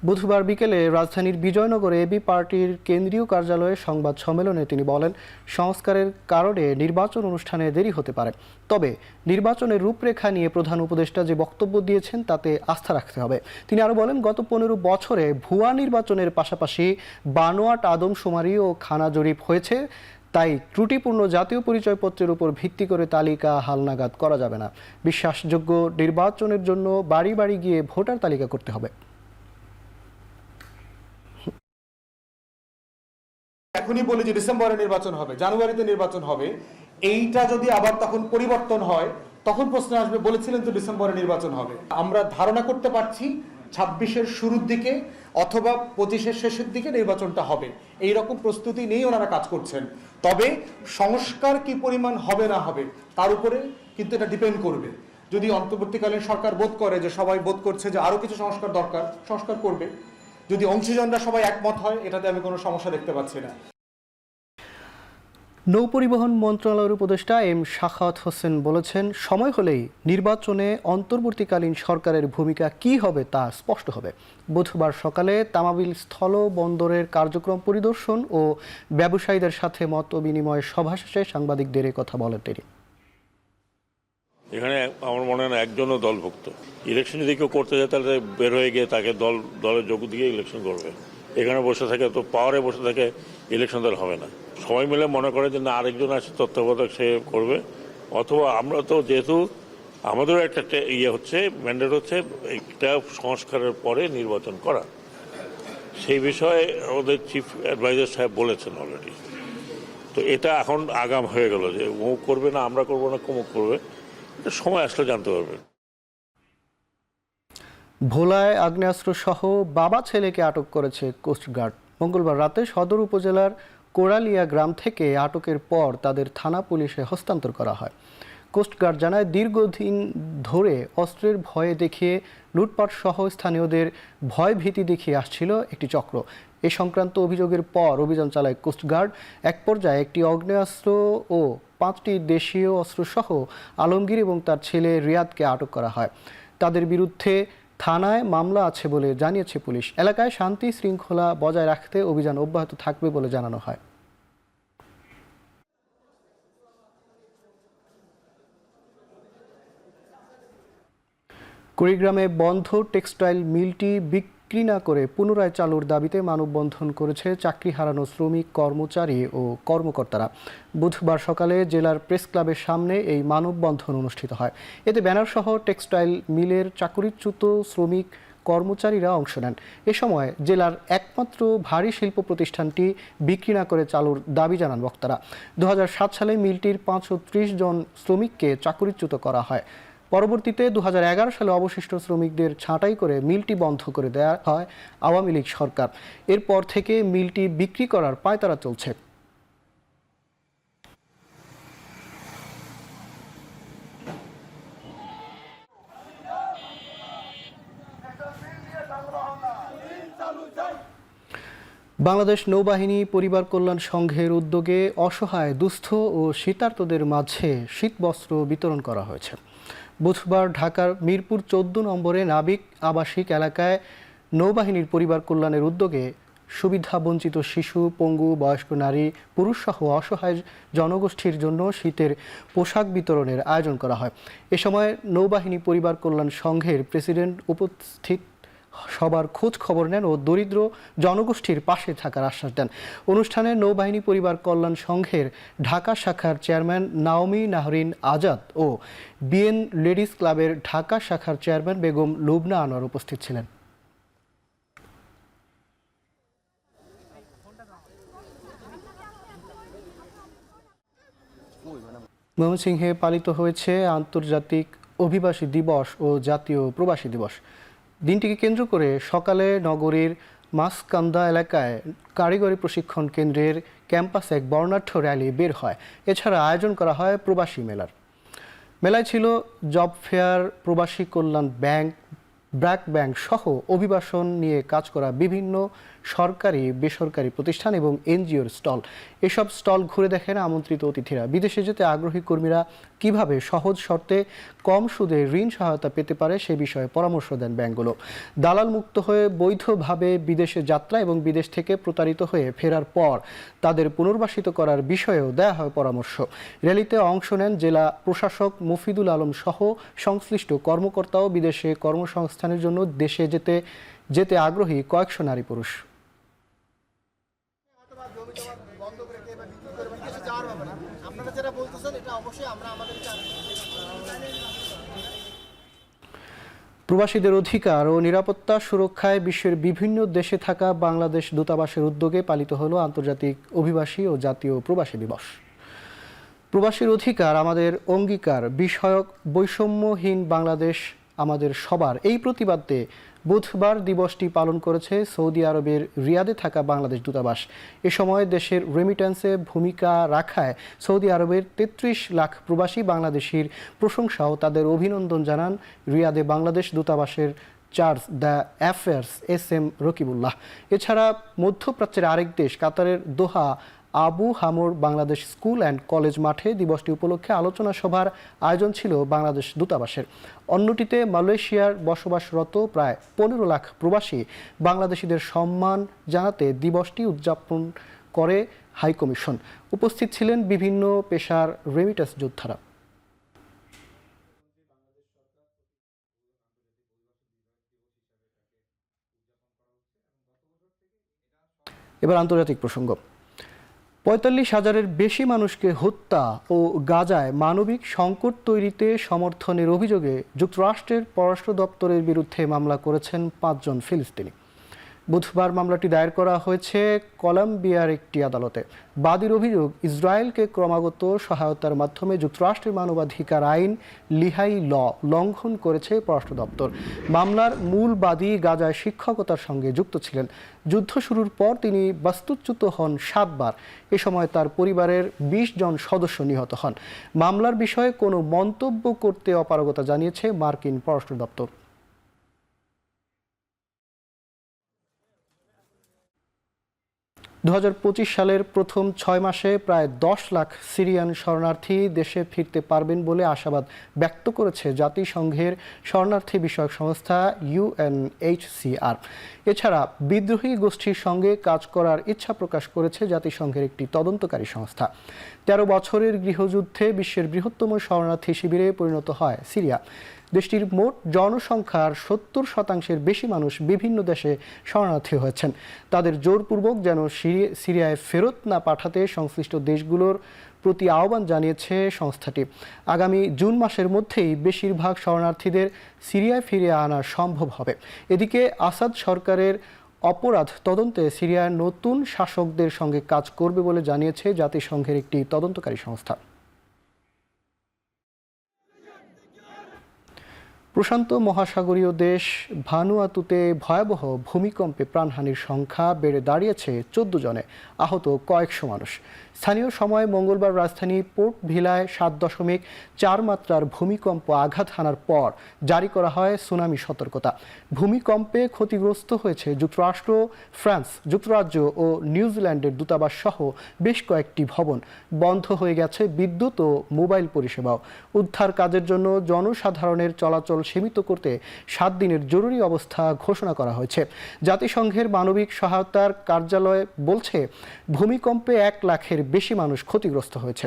বুধবার বিকেলে রাজধানীর বিজয়নগরে এবি পার্টির কেন্দ্রীয় কার্যালয়ে সংবাদ সম্মেলনে তিনি বলেন, সংস্কারের কারণে নির্বাচন অনুষ্ঠানে দেরি হতে পারে, তবে নির্বাচনের রূপরেখা নিয়ে প্রধান উপদেষ্টা যে বক্তব্য দিয়েছেন তাতে আস্থা রাখতে হবে। তিনি আরও বলেন, গত 15 বছরে ভুয়া নির্বাচনের পাশাপাশি বানোয়াট আদমশুমারি ও খানা জরিপ হয়েছে, তাই ত্রুটিপূর্ণ জাতীয় পরিচয়পত্রের উপর ভিত্তি করে তালিকা হালনাগাদ করা যাবে না। বিশ্বাসযোগ্য নির্বাচনের জন্য বাড়ি বাড়ি গিয়ে ভোটার তালিকা করতে হবে। এখনই বলি যে ডিসেম্বরে নির্বাচন হবে, জানুয়ারিতে নির্বাচন হবে, এইটা যদি আবার তখন পরিবর্তন হয় তখন প্রশ্ন আসবে, বলেছিলেন তো ডিসেম্বরে নির্বাচন হবে। আমরা ধারণা করতে পারছি 26-এর শুরুর দিকে অথবা 25-এর শেষের দিকে নির্বাচনটা হবে, এই রকম প্রস্তুতি নিয়েই ওনারা কাজ করছেন। তবে সংস্কার কি পরিমাণ হবে না হবে তার উপরে কিন্তু এটা ডিপেন্ড করবে। যদি অন্তর্বর্তীকালীন সরকার বোধ করে যে সবাই বোধ করছে যে আরো কিছু সংস্কার দরকার, সংস্কার করবে। যদি অংশীজনরা সবাই একমত হয়, এটাতে আমি কোনো সমস্যা দেখতে পাচ্ছি না। নৌপরিবহন মন্ত্রণালয়ের উপদেষ্টা এম শাখাওয়াত হোসেন বলেছেন, সময় হলেই নির্বাচনে অন্তর্বর্তীকালীন সরকারের ভূমিকা কী হবে তা স্পষ্ট হবে। বুধবার সকালে তামাবিল স্থল বন্দরের কার্যক্রম পরিদর্শন ও ব্যবসায়ীদের সাথে মত বিনিময় সভা শেষে সাংবাদিকদের এই কথা বলেন তিনি। এখানে আমার মনে হয় না একজনও দলভুক্ত। ইলেকশন যদি কেউ করতে যায় তাহলে বের হয়ে গিয়ে তাকে দলের যোগ দিয়ে ইলেকশন করবে। এখানে বসে থাকে তো পাওয়ারে বসে থাকে, ইলেকশন দল হবে না। সবাই মিলে মনে করে যে না আরেকজন আছে তত্ত্বাবধায়ক, সে করবে। অথবা আমরা তো যেহেতু আমাদেরও একটা হচ্ছে ম্যান্ডেট হচ্ছে একটা সংস্কারের পরে নির্বাচন করা, সেই বিষয়ে আমাদের চিফ অ্যাডভাইজার সাহেব বলেছেন অলরেডি। তো এটা এখন আগাম হয়ে গেল যে ও করবে না, আমরা করবো না, কুমুক করবে, এটা সময় আসলে জানতে পারবে। ভোলায় আগ্নেয়াস্ত্র সহ বাবা ছেলেকে আটক করেছে কোস্টগার্ড। মঙ্গলবার রাতে সদর উপজেলার কোরালিয়া গ্রাম থেকে আটকের পর তাদের থানা পুলিশে হস্তান্তর করা হয়। কোস্টগার্ড জানায়, দীর্ঘদিন ধরে অস্ত্রের ভয়ে দেখিয়ে লুটপাট সহ স্থানীয়দের ভয় ভীতি দেখিয়ে আসছিল একটি চক্র। এ সংক্রান্ত অভিযোগের পর অভিযান চালায় কোস্টগার্ড। এক পর্যায়ে একটি আগ্নেয়াস্ত্র ও 5টি দেশীয় অস্ত্রসহ আলমগীর এবং তার ছেলে রিয়াদকে আটক করা হয়। তাদের বিরুদ্ধে থানায় মামলা আছে বলে জানিয়েছে পুলিশ। এলাকায় শান্তি শৃঙ্খলা বজায় রাখতে অভিযান অব্যাহত থাকবে বলে জানানো হয়। কুড়িগ্রামে বন্ধ টেক্সটাইল মিলটি বিক্রি না করে পুনরায় চালুর দাবিতে মানববন্ধন করেছে চাকরি হারানো শ্রমিক, কর্মচারী ও কর্মকর্তারা। বুধবার সকালে জেলার প্রেস ক্লাবের সামনে এই মানববন্ধন অনুষ্ঠিত হয়। এতে ব্যানারসহ টেক্সটাইল মিলের চাকরিচ্যুত শ্রমিক কর্মচারীরা অংশ নেন। এ সময় জেলার একমাত্র ভারী শিল্প প্রতিষ্ঠানটি বিক্রি না করে চালুর দাবি জানান বক্তারা। 2007 সালে মিলটির 530 জন শ্রমিককে চাকরিচ্যুত করা হয়। পরবর্তীতে 2011 সালে অবশিষ্ট শ্রমিকদের ছাঁটাই করে মিলটি বন্ধ করে দেওয়া হয় আওয়ামী লীগ সরকার। এরপর থেকে মিলটি বিক্রি করার পায়তারা চলছে। বাংলাদেশ নৌবাহিনী পরিবার কল্যাণ সংঘের উদ্যোগে অসহায়, দুস্থ ও শীতার্তদের মাঝে শীতবস্ত্র বিতরণ করা হয়েছে। বুধবার ঢাকার মিরপুর 14 নম্বরে নাবিক আবাসিক এলাকায় নৌবাহিনীর পরিবার কল্যাণের উদ্যোগে সুবিধাবঞ্চিত শিশু, পঙ্গু, বয়স্ক নারী, পুরুষসহ অসহায় জনগোষ্ঠীর জন্য শীতের পোশাক বিতরণের আয়োজন করা হয়। এ সময় নৌবাহিনী পরিবার কল্যাণ সংঘের প্রেসিডেন্ট উপস্থিত সবার খোঁজ খবর নেন ও দরিদ্র জনগোষ্ঠীর পাশে থাকার আশ্বাস দেন। অনুষ্ঠানে নৌবাহিনী পরিবার কল্যাণ সংঘের ঢাকা শাখার চেয়ারম্যান নাওমি নাহরিন আজাদ ও বিএন লেডিস ক্লাবের ঢাকা শাখার চেয়ারম্যান বেগম লুবনা আনোয়ার উপস্থিত ছিলেন। ময়মনসিংহে পালিত হয়েছে আন্তর্জাতিক অভিবাসী দিবস ও জাতীয় প্রবাসী দিবস। দিনটিকে কেন্দ্র করে সকালে নগরীর মাসকান্দা এলাকায় কারিগরি প্রশিক্ষণ কেন্দ্রের ক্যাম্পাসে এক বর্ণাঢ্য র্যালি বের হয়। এছাড়া আয়োজন করা হয় প্রবাসী মেলার। মেলায় ছিল জব ফেয়ার, প্রবাসী কল্যাণ ব্যাংক, ব্র্যাক ব্যাংক সহ অভিবাসন নিয়ে কাজ করা বিভিন্ন সরকারি বেসরকারি প্রতিষ্ঠান এবং এনজিওর স্টল। এসব স্টল ঘুরে দেখেন আমন্ত্রিত অতিথিরা। বিদেশে যেতে আগ্রহী কর্মীরা কিভাবে সহজ শর্তে কম সুদে ঋণ সহায়তা পেতে পারে সে বিষয়ে পরামর্শ দেন ব্যাংকগুলো। দালাল মুক্ত হয়ে বৈধভাবে বিদেশে যাত্রা এবং বিদেশ থেকে প্রতারিত হয়ে ফেরার পর তাদের পুনর্বাসিত করার বিষয়েও দেয়া হয় পরামর্শ। র্যালিতে অংশ নেন জেলা প্রশাসক মফিদুল আলম সহ সংশ্লিষ্ট কর্মকর্তাও বিদেশে কর্মসংস্থানের জন্য দেশে যেতে আগ্রহী কয়েকশো নারী পুরুষ। প্রবাসীদের অধিকার ও নিরাপত্তা সুরক্ষায় বিশ্বের বিভিন্ন দেশে থাকা বাংলাদেশ দূতাবাসের উদ্যোগে পালিত হলো আন্তর্জাতিক অভিবাসী ও জাতীয় প্রবাসী দিবস। প্রবাসীর অধিকার আমাদের অঙ্গীকার বিষয়ক বৈষম্যহীন বাংলাদেশ আমাদের সবার এই প্রতিবাদে বুধবার দিবসটি পালন করেছে সৌদি আরবের রিয়াদে থাকা বাংলাদেশ দূতাবাস। এ সময় দেশের রেমিট্যান্সে ভূমিকা রাখায় সৌদি আরবের ৩৩ লাখ প্রবাসী বাংলাদেশির প্রশংসা ও তাদের অভিনন্দন জানান রিয়াদে বাংলাদেশ দূতাবাসের charge d' affaires SM Rakibullah. এছাড়া মধ্যপ্রাচ্যের আরেক দেশ কাতারের Doha Abu Hamour Bangladesh school and college মাঠে দিবসটি উপলক্ষে আলোচনা সভার আয়োজন ছিল বাংলাদেশ দূতাবাসের। অন্যটিতে মালয়েশিয়ার বসবাসরত প্রায় 15 লাখ প্রবাসী বাংলাদেশিদের সম্মান জানাতে দিবসটি উদযাপন করে হাইকমিশন। উপস্থিত ছিলেন বিভিন্ন পেশার রেমিটেন্স যোদ্ধারা। এবার আন্তর্জাতিক প্রসঙ্গ। ৪৫,০০০-এর বেশি মানুষকে হত্যা ও গাজায় মানবিক সংকট তৈরিতে সমর্থনের অভিযোগে যুক্তরাষ্ট্রের পররাষ্ট্র দপ্তরের বিরুদ্ধে মামলা করেছেন ৫ জন ফিলিস্তিনি। বুধবার মামলাটি দায়ের করা হয়েছে কলম্বিয়ার একটি আদালতে। বাদীর অভিযোগ, ইসরায়েলকে ক্রমাগত সহায়তার মাধ্যমে যুক্তরাষ্ট্রের মানবাধিকার আইন লিহাই ল লঙ্ঘন করেছে পররাষ্ট্র দপ্তর। মামলার মূল বাদী গাজায় শিক্ষকতার সঙ্গে যুক্ত ছিলেন। যুদ্ধ শুরুর পর তিনি বাস্তুচ্যুত হন ৭ বার। এ সময় তার পরিবারের ২০ জন সদস্য নিহত হন। মামলার বিষয়ে কোনো মন্তব্য করতে অপারগতা জানিয়েছে মার্কিন পররাষ্ট্র দপ্তর। ২০২৫ সালের প্রথম ৬ মাসে প্রায় ১০ লাখ সিরিয়ান শরণার্থী দেশে ফিরতে পারবেন বলে আশাবাদ ব্যক্ত করেছে জাতিসংঘের শরণার্থী বিষয়ক সংস্থা UNHCR। এছাড়া বিদ্রোহী গোষ্ঠীর সঙ্গে কাজ করার ইচ্ছা প্রকাশ করেছে জাতিসংঘের একটি তদন্তকারী সংস্থা। ১৩ বছরের গৃহযুদ্ধে বিশ্বের বৃহত্তম শরণার্থী শিবিরে পরিণত হয় সিরিয়া। দেশটির মোট জনসংখ্যার ৭০% বেশি মানুষ বিভিন্ন দেশে শরণার্থী হয়েছেন। তাদের জোরপূর্বক যেন সিরিয়ায় ফেরত না পাঠাতে সংশ্লিষ্ট দেশগুলোর প্রতি আহ্বান জানিয়েছে সংস্থাটি। আগামী জুন মাসের মধ্যেই বেশিরভাগ শরণার্থীদের সিরিয়ায় ফিরিয়ে আনা সম্ভব হবে। এদিকে আসাদ সরকারের অপরাধ তদন্তে সিরিয়ার নতুন শাসকদের সঙ্গে কাজ করবে বলে জানিয়েছে জাতিসংঘের একটি তদন্তকারী সংস্থা। প্রশান্ত মহাসাগরীয় দেশ ভানুয়াতুতে ভয়াবহ ভূমিকম্পে প্রাণহানির সংখ্যা বেড়ে দাঁড়িয়েছে 14 জনে, আহত কয়েকশো মানুষ। স্থানীয় সময় মঙ্গলবার রাজধানী পোর্ট ভিলায় 7.4 মাত্রার ভূমিকম্প আঘাত হানার পর জারি করা হয় সুনামি সতর্কতা। ভূমিকম্পে ক্ষতিগ্রস্ত হয়েছে যুক্তরাষ্ট্র, ফ্রান্স, যুক্তরাজ্য ও নিউজিল্যান্ডের দূতাবাস সহ বেশ কয়েকটি ভবন। বন্ধ হয়ে গেছে বিদ্যুৎ ও মোবাইল পরিষেবাও। উদ্ধার কাজের জন্য জনসাধারণের চলাচল সীমিত করতে 7 দিনের জরুরি অবস্থা ঘোষণা করা হয়েছে। জাতিসংঘের মানবিক সহায়তার কার্যালয় বলছে, ভূমিকম্পে 1 লাখের বেশি মানুষ ক্ষতিগ্রস্ত হয়েছে।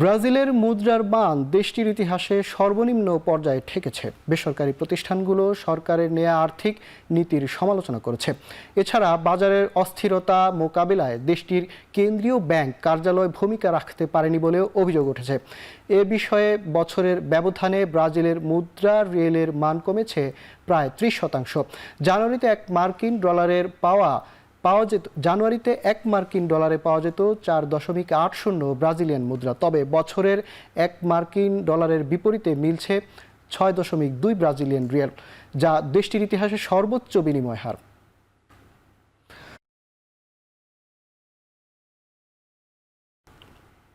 ব্রাজিলের মুদ্রার মান দেশটির ইতিহাসে সর্বনিম্ন পর্যায়ে ঠেকেছে। বেসরকারি প্রতিষ্ঠানগুলো সরকারের নেয়া আর্থিক নীতির সমালোচনা করেছে। এছাড়া বাজারের অস্থিরতা মোকাবিলায় দেশটির কেন্দ্রীয় ব্যাংক কার্যালয় ভূমিকা রাখতে পারেনি বলেও অভিযোগ উঠেছে। এ বিষয়ে বছরের ব্যবধানে ব্রাজিলের মুদ্রা রিয়েলের মান কমেছে প্রায় 30%। জানুয়ারিতে 1 মার্কিন ডলারে পাওয়া যেত 4.80 ব্রাজিলিয়ান মুদ্রা। তবে বছরের 1 মার্কিন ডলারের বিপরীতে মিলছে 6.2 ব্রাজিলিয়ান রিয়াল, যা দেশটির ইতিহাসে সর্বোচ্চ বিনিময় হার।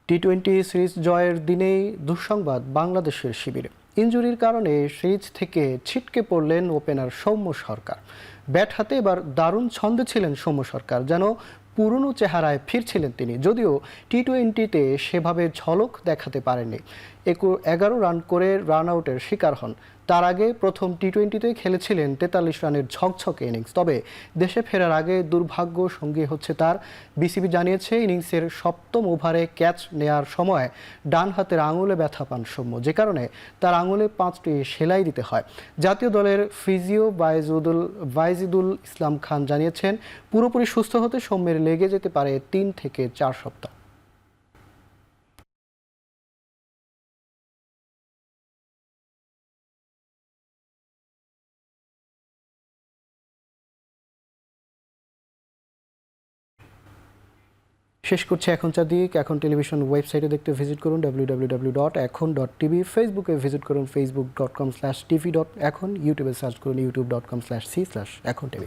টি-20 সিরিজ জয়ের দিনেই দুঃসংবাদ বাংলাদেশের শিবিরে। ইনজুরির কারণে সিরিজ থেকে ছিটকে পড়লেন ওপেনার সৌম্য সরকার। ব্যাট হাতে এবার দারুণ ছন্দে ছিলেন সৌম্য সরকার, যেন পুরনো চেহারায় ফিরছিলেন তিনি। যদিও টি-20তে সেভাবে ঝলক দেখাতে পারেননি, 11 রান করে রান আউটের শিকার হন। তার আগে প্রথম টি-20তে খেলেছিলেন 43 রানের ঝকঝকে ইনিংস। তবে দেশে ফেরার আগে দুর্ভাগ্য সঙ্গী হচ্ছে তার। বিসিবি জানিয়েছে ইনিংসের 7ম ওভারে ক্যাচ নেয়ার সময় ডান হাতের আঙুলে ব্যথা পান সৌম্য, যে কারণে তার আঙুলে 5টি সেলাই দিতে হয়। জাতীয় দলের ফিজিও বাইজিদুল ইসলাম খান জানিয়েছেন পুরোপুরি সুস্থ হতে সৌম্যের লেগে যেতে পারে 3 থেকে 4 সপ্তাহ। শেষ করছে এখন চাঁদিক। এখন টেলিভিশন ওয়েবসাইটে দেখতে ভিজিট করুন www.ekhon.tv, ফেসবুকে ভিজিট করুন facebook.com/tv.ekhon, ইউটিউবে সার্চ করুন youtube.com/c/ekhon tv।